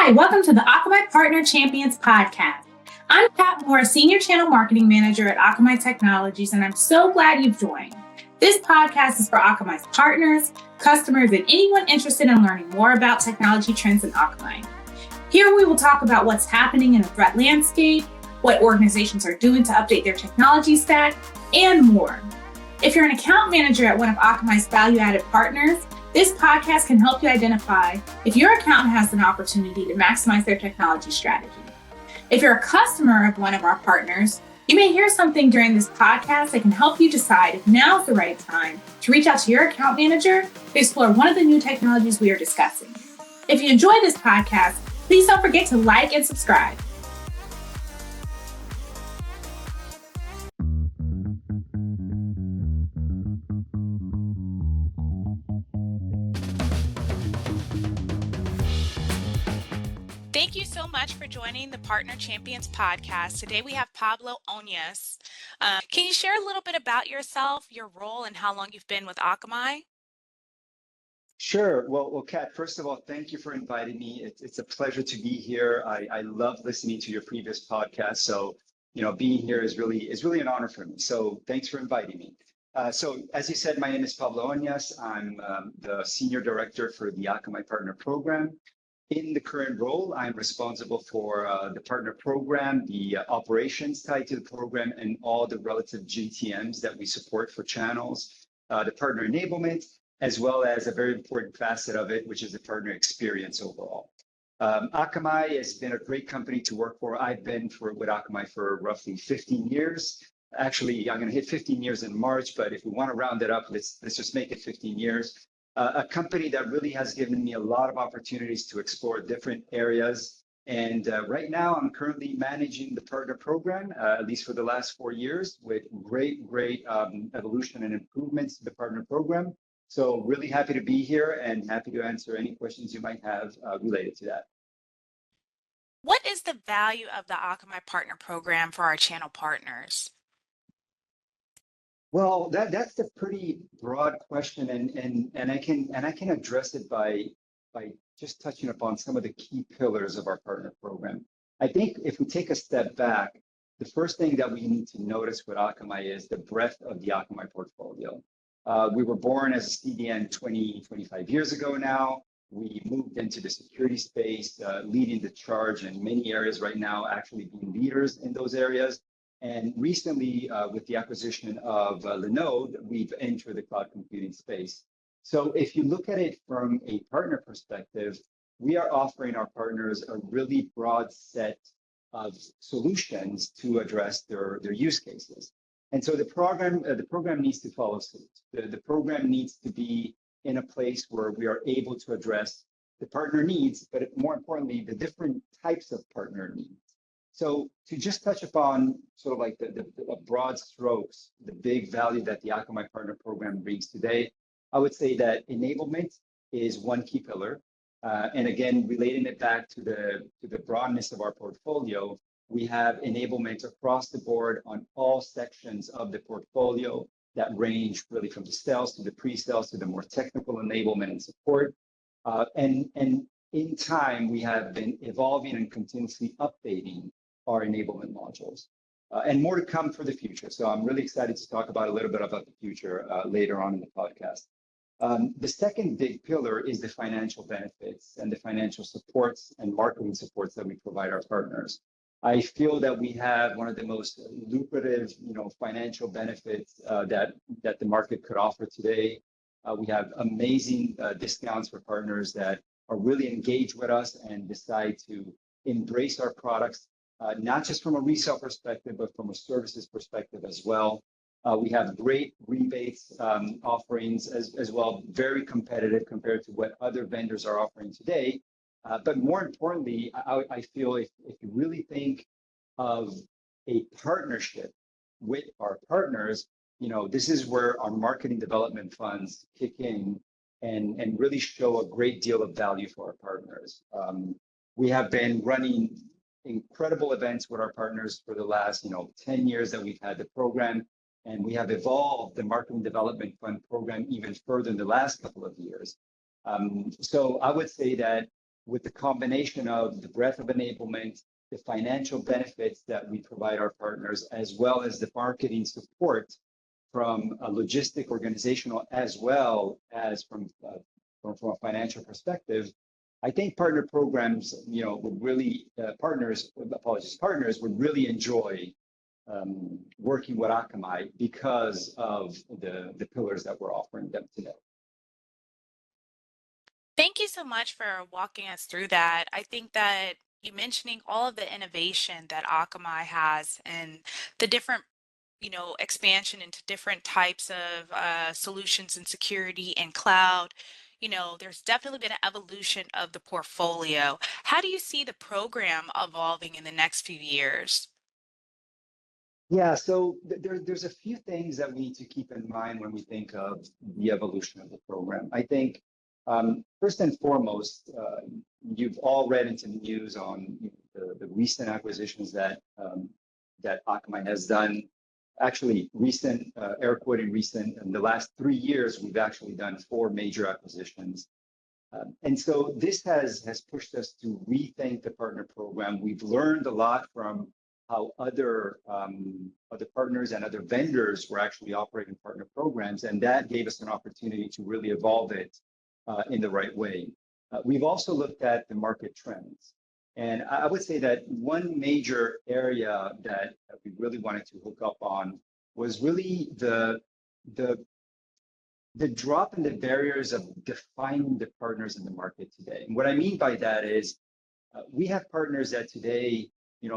Hi, welcome to the Akamai Partner Champions podcast. I'm Pat Moore, Senior Channel Marketing Manager at Akamai Technologies, and I'm so glad you've joined. This podcast is for Akamai's partners, customers, and anyone interested in learning more about technology trends in Akamai. Here we will talk about what's happening in the threat landscape, what organizations are doing to update their technology stack, and more. If you're an account manager at one of Akamai's value-added partners, this podcast can help you identify if your account has an opportunity to maximize their technology strategy. If you're a customer of one of our partners, you may hear something during this podcast that can help you decide if now is the right time to reach out to your account manager to explore one of the new technologies we are discussing. If you enjoy this podcast, please don't forget to like and subscribe. Thank you so much for joining the Partner Champions podcast. Today we have Pablo Onnias. Can you share a little bit about yourself, your role, and how long you've been with Akamai? Sure. Well, Kat, first of all, thank you for inviting me. It's a pleasure to be here. I love listening to your previous podcast. So, being here is really an honor for me. So thanks for inviting me. So as you said, my name is Pablo Onnias. I'm the Senior Director for the Akamai Partner Program. In the current role, I'm responsible for the partner program, the operations tied to the program, and all the relative GTMs that we support for channels, the partner enablement, as well as a very important facet of it, which is the partner experience overall. Akamai has been a great company to work for. I've been with Akamai for roughly 15 years. Actually, I'm going to hit 15 years in March, but if we want to round it up, let's just make it 15 years. A company that really has given me a lot of opportunities to explore different areas. And right now, I'm currently managing the partner program, at least for the last 4 years, with great evolution and improvements to the partner program. So really happy to be here and happy to answer any questions you might have related to that. What is the value of the Akamai Partner Program for our channel partners? Well, that's a pretty broad question, and I can address it by just touching upon some of the key pillars of our partner program. I think if we take a step back, the first thing that we need to notice with Akamai is the breadth of the Akamai portfolio. We were born as a CDN 25 years ago now. We moved into the security space, leading the charge in many areas right now, actually being leaders in those areas. And recently, with the acquisition of Linode, we've entered the cloud computing space. So if you look at it from a partner perspective, we are offering our partners a really broad set of solutions to address their use cases. And so the program needs to follow suit. The program needs to be in a place where we are able to address the partner needs, but more importantly, the different types of partner needs. So to just touch upon sort of like the broad strokes, the big value that the Akamai Partner Program brings today, I would say that enablement is one key pillar. And again, relating it back to the broadness of our portfolio, we have enablement across the board on all sections of the portfolio that range really from the sales to the pre-sales to the more technical enablement and support. And in time, we have been evolving and continuously updating our enablement modules, and more to come for the future. So I'm really excited to talk about a little bit about the future later on in the podcast. The second big pillar is the financial benefits and the financial supports and marketing supports that we provide our partners. I feel that we have one of the most lucrative, financial benefits that the market could offer today. We have amazing discounts for partners that are really engaged with us and decide to embrace our products. Not just from a resale perspective, but from a services perspective as well. We have great rebates offerings as well, very competitive compared to what other vendors are offering today. But more importantly, I feel if you really think of a partnership with our partners, this is where our marketing development funds kick in and really show a great deal of value for our partners. We have been running incredible events with our partners for the last 10 years that we've had the program, and we have evolved the marketing development fund program even further in the last couple of years. So I would say that with the combination of the breadth of enablement, the financial benefits that we provide our partners, as well as the marketing support from a logistic organizational, as well as from a financial perspective, I think partner programs, would really, partners would really enjoy working with Akamai because of the pillars that we're offering them today. Thank you so much for walking us through that. I think that you mentioning all of the innovation that Akamai has and the different expansion into different types of solutions in security and cloud. There's definitely been an evolution of the portfolio. How do you see the program evolving in the next few years? Yeah, so there's a few things that we need to keep in mind when we think of the evolution of the program. I think first and foremost, you've all read into the news on the recent acquisitions that Akamai has done. Actually, recent, air quoting recent, in the last 3 years, we've actually done 4 major acquisitions. And so this has pushed us to rethink the partner program. We've learned a lot from how other partners and other vendors were actually operating partner programs, and that gave us an opportunity to really evolve it in the right way. We've also looked at the market trends. And I would say that one major area that we really wanted to hook up on was really the drop in the barriers of defining the partners in the market today. And what I mean by that is we have partners that today,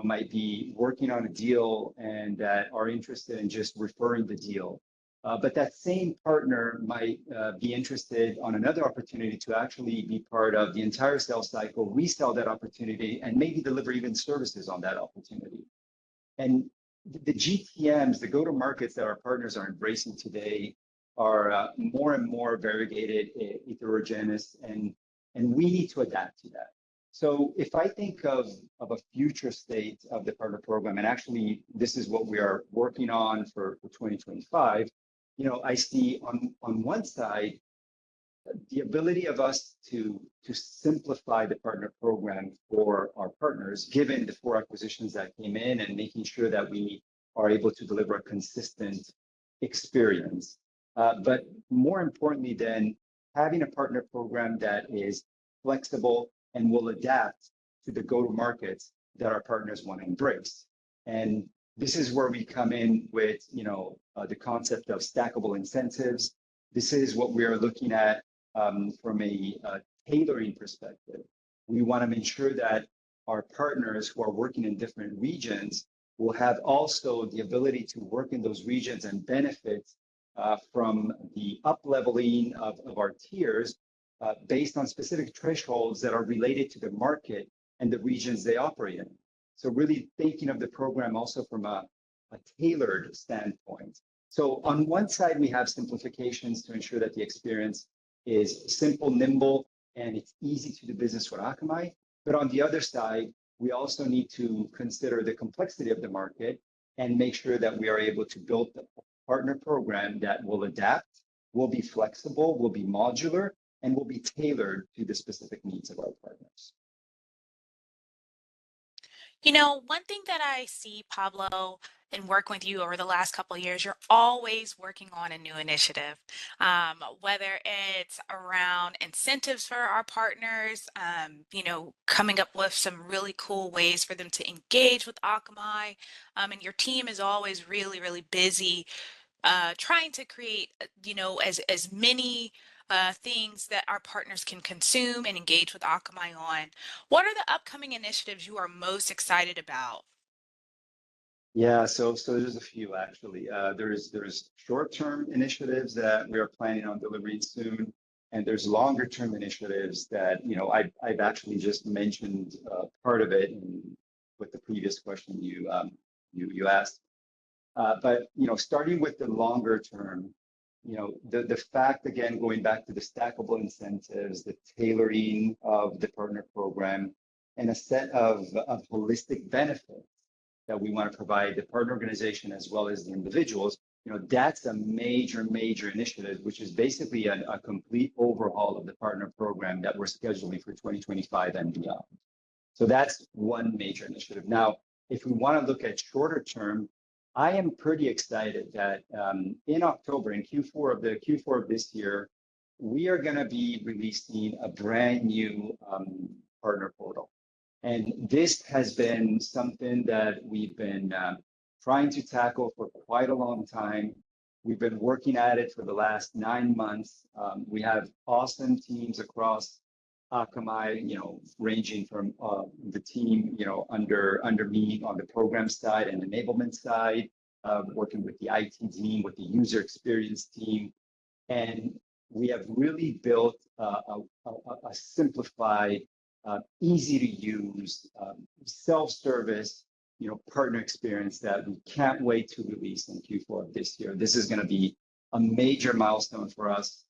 might be working on a deal and that are interested in just referring the deal. But that same partner might be interested on another opportunity to actually be part of the entire sales cycle, resell that opportunity, and maybe deliver even services on that opportunity. And the GTMs, the go-to-markets that our partners are embracing today are more and more variegated, heterogeneous, and we need to adapt to that. So if I think of a future state of the partner program, and actually this is what we are working on for 2025, I see on one side the ability of us to simplify the partner program for our partners, given the 4 acquisitions that came in, and making sure that we are able to deliver a consistent experience. But more importantly than having a partner program that is flexible and will adapt to the go-to-markets that our partners want to embrace. And this is where we come in with, the concept of stackable incentives. This is what we are looking at from a tailoring perspective. We want to make sure that our partners who are working in different regions will have also the ability to work in those regions and benefit from the up-leveling of our tiers based on specific thresholds that are related to the market and the regions they operate in. So really thinking of the program also from a tailored standpoint. So on one side, we have simplifications to ensure that the experience is simple, nimble, and it's easy to do business with Akamai. But on the other side, we also need to consider the complexity of the market and make sure that we are able to build a partner program that will adapt, will be flexible, will be modular, and will be tailored to the specific needs of our partners. One thing that I see, Pablo, and working with you over the last couple of years, you're always working on a new initiative, whether it's around incentives for our partners, coming up with some really cool ways for them to engage with Akamai. And your team is always really, really busy trying to create, as many things that our partners can consume and engage with Akamai on. What are the upcoming initiatives you are most excited about? Yeah, so there's a few actually. There's short-term initiatives that we are planning on delivering soon, and there's longer-term initiatives that I've actually just mentioned part of it with the previous question you asked. But starting with the longer term, the fact, again, going back to the stackable incentives, the tailoring of the partner program, and a set of holistic benefits that we want to provide the partner organization as well as the individuals. that's a major, major initiative, which is basically a complete overhaul of the partner program that we're scheduling for 2025 and beyond. So that's one major initiative. Now, if we want to look at shorter term, I am pretty excited that in October, in Q4 of this year, we are going to be releasing a brand new partner portal. And this has been something that we've been trying to tackle for quite a long time. We've been working at it for the last 9 months. We have awesome teams across Akamai, ranging from the team, under me on the program side and enablement side, working with the IT team, with the user experience team. And we have really built a simplified, easy to use, self-service, partner experience that we can't wait to release in Q4 of this year. This is going to be a major milestone for us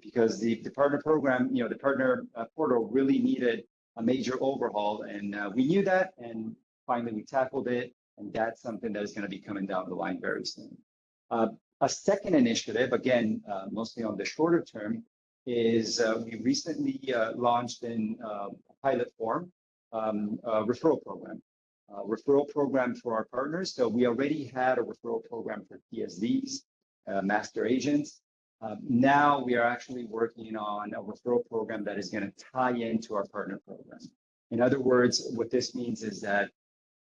because the partner program, the partner portal really needed a major overhaul, and we knew that, and finally we tackled it, and that's something that is going to be coming down the line very soon. A second initiative, again, mostly on the shorter term, is we recently launched in pilot form a referral program. Referral program for our partners. So we already had a referral program for TSVs, master agents. Now we are actually working on a referral program that is going to tie into our partner program. In other words, what this means is that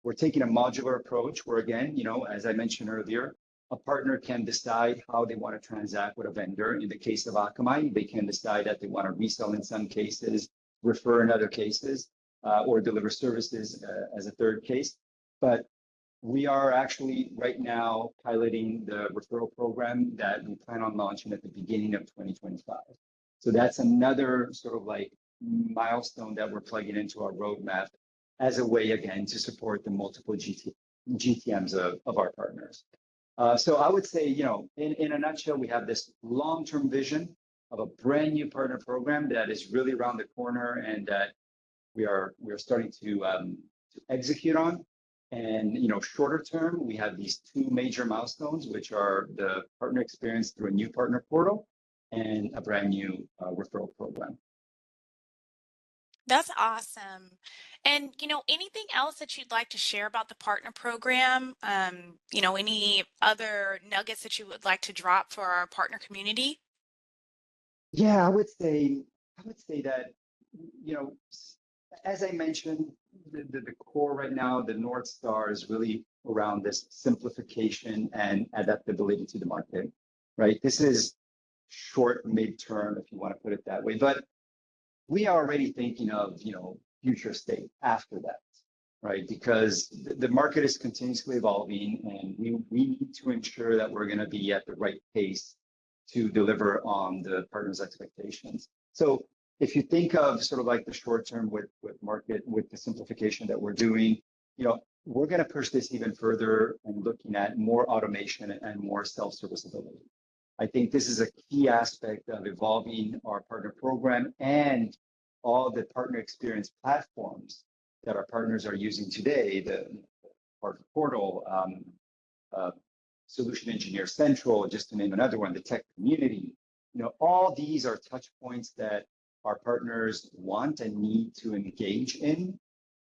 we're taking a modular approach where, again, as I mentioned earlier, a partner can decide how they want to transact with a vendor. In the case of Akamai, they can decide that they want to resell in some cases, refer in other cases, or deliver services as a third case. But we are actually right now piloting the referral program that we plan on launching at the beginning of 2025. So that's another sort of like milestone that we're plugging into our roadmap as a way, again, to support the multiple GTMs of our partners. So I would say, in a nutshell, we have this long-term vision of a brand new partner program that is really around the corner and that we are starting to execute on. And shorter term, we have these two major milestones, which are the partner experience through a new partner portal and a brand new referral program. That's awesome. And, anything else that you'd like to share about the partner program? Any other nuggets that you would like to drop for our partner community? Yeah, I would say that, as I mentioned, the core right now, the North Star is really around this simplification and adaptability to the market, right? This is short, mid-term, if you want to put it that way. But we are already thinking of, future state after that, right? Because the market is continuously evolving, and we need to ensure that we're going to be at the right pace to deliver on the partners' expectations. So if you think of sort of like the short term with market, with the simplification that we're doing, we're going to push this even further and looking at more automation and more self-serviceability. I think this is a key aspect of evolving our partner program and all the partner experience platforms that our partners are using today, the partner portal, Solution Engineer Central, just to name another one, the tech community. All these are touch points that our partners want and need to engage in.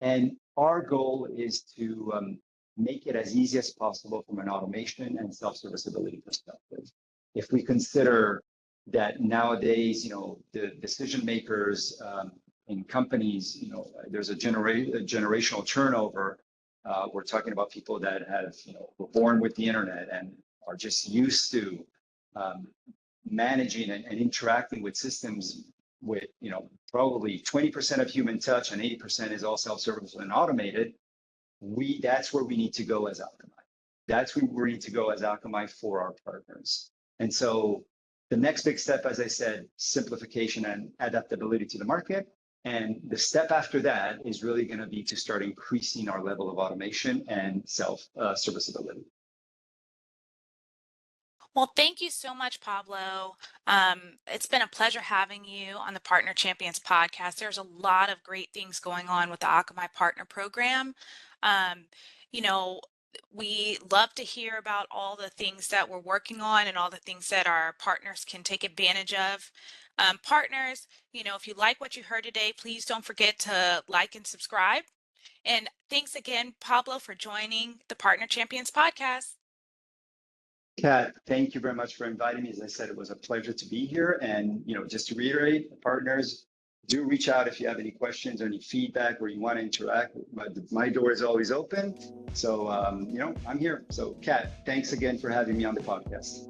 And our goal is to make it as easy as possible from an automation and self-serviceability perspective. If we consider that nowadays, the decision makers in companies, there's a generational turnover. We're talking about people that have, were born with the internet and are just used to managing and interacting with systems with, probably 20% of human touch and 80% is all self-service and automated. That's where we need to go as Akamai. That's where we need to go as Akamai for our partners. And so the next big step, as I said, simplification and adaptability to the market. And the step after that is really going to be to start increasing our level of automation and self-serviceability. Well, thank you so much, Pablo. It's been a pleasure having you on the Partner Champions podcast. There's a lot of great things going on with the Akamai Partner Program. You know, We love to hear about all the things that we're working on and all the things that our partners can take advantage of. Partners, if you like what you heard today, please don't forget to like and subscribe. And thanks again, Pablo, for joining the Partner Champions podcast. Kat, thank you very much for inviting me. As I said, it was a pleasure to be here. And just to reiterate, partners, do reach out if you have any questions or any feedback or you want to interact. My door is always open. So I'm here. So Kat, thanks again for having me on the podcast.